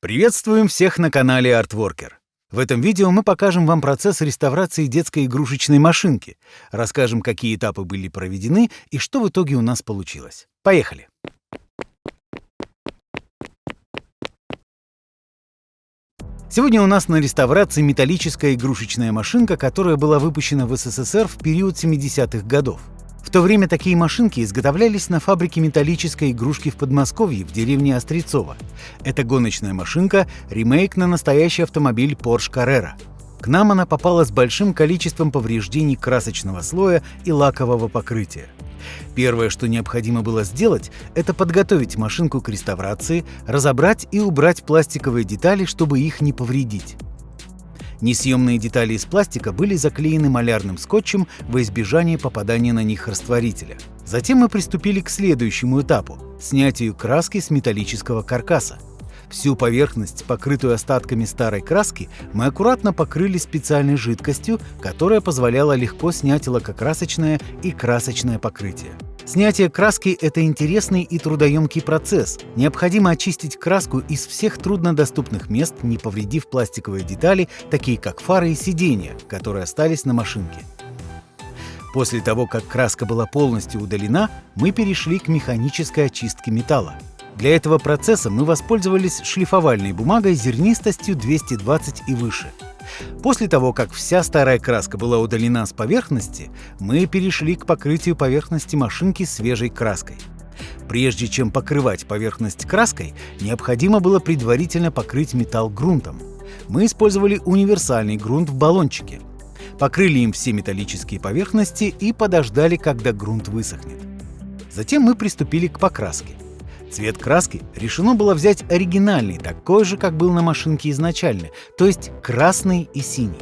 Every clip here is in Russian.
Приветствуем всех на канале ArtWorker. В этом видео мы покажем вам процесс реставрации детской игрушечной машинки, расскажем, какие этапы были проведены и что в итоге у нас получилось. Поехали! Сегодня у нас на реставрации металлическая игрушечная машинка, которая была выпущена в СССР в период 70-х годов. В то время такие машинки изготовлялись на фабрике металлической игрушки в Подмосковье, в деревне Острецово. Эта гоночная машинка — ремейк на настоящий автомобиль Porsche Carrera. К нам она попала с большим количеством повреждений красочного слоя и лакового покрытия. Первое, что необходимо было сделать, это подготовить машинку к реставрации, разобрать и убрать пластиковые детали, чтобы их не повредить. Несъемные детали из пластика были заклеены малярным скотчем во избежание попадания на них растворителя. Затем мы приступили к следующему этапу — снятию краски с металлического каркаса. Всю поверхность, покрытую остатками старой краски, мы аккуратно покрыли специальной жидкостью, которая позволяла легко снять лакокрасочное и красочное покрытие. Снятие краски — это интересный и трудоемкий процесс. Необходимо очистить краску из всех труднодоступных мест, не повредив пластиковые детали, такие как фары и сиденья, которые остались на машинке. После того, как краска была полностью удалена, мы перешли к механической очистке металла. Для этого процесса мы воспользовались шлифовальной бумагой зернистостью 220 и выше. После того, как вся старая краска была удалена с поверхности, мы перешли к покрытию поверхности машинки свежей краской. Прежде чем покрывать поверхность краской, необходимо было предварительно покрыть металл грунтом. Мы использовали универсальный грунт в баллончике. Покрыли им все металлические поверхности и подождали, когда грунт высохнет. Затем мы приступили к покраске. Цвет краски решено было взять оригинальный, такой же, как был на машинке изначально, то есть красный и синий.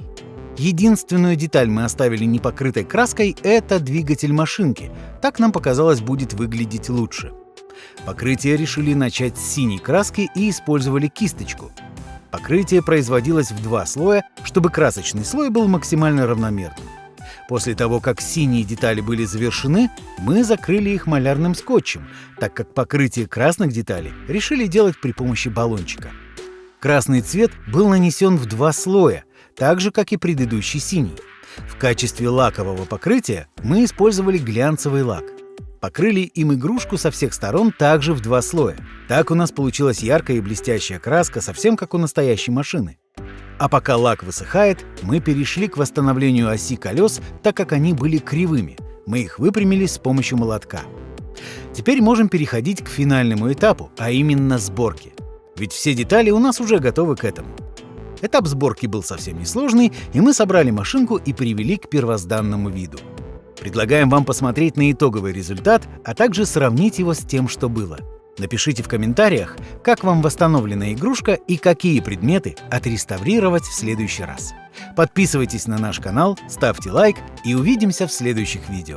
Единственную деталь мы оставили непокрытой краской — это двигатель машинки. Так нам показалось, будет выглядеть лучше. Покрытие решили начать с синей краски и использовали кисточку. Покрытие производилось в 2 слоя, чтобы красочный слой был максимально равномерным. После того, как синие детали были завершены, мы закрыли их малярным скотчем, так как покрытие красных деталей решили делать при помощи баллончика. Красный цвет был нанесен в 2 слоя, так же, как и предыдущий синий. В качестве лакового покрытия мы использовали глянцевый лак. Покрыли им игрушку со всех сторон также в 2 слоя. Так у нас получилась яркая и блестящая краска, совсем как у настоящей машины. А пока лак высыхает, мы перешли к восстановлению оси колес, так как они были кривыми. Мы их выпрямили с помощью молотка. Теперь можем переходить к финальному этапу, а именно сборке. Ведь все детали у нас уже готовы к этому. Этап сборки был совсем несложный, и мы собрали машинку и привели к первозданному виду. Предлагаем вам посмотреть на итоговый результат, а также сравнить его с тем, что было. Напишите в комментариях, как вам восстановлена игрушка и какие предметы отреставрировать в следующий раз. Подписывайтесь на наш канал, ставьте лайк и увидимся в следующих видео.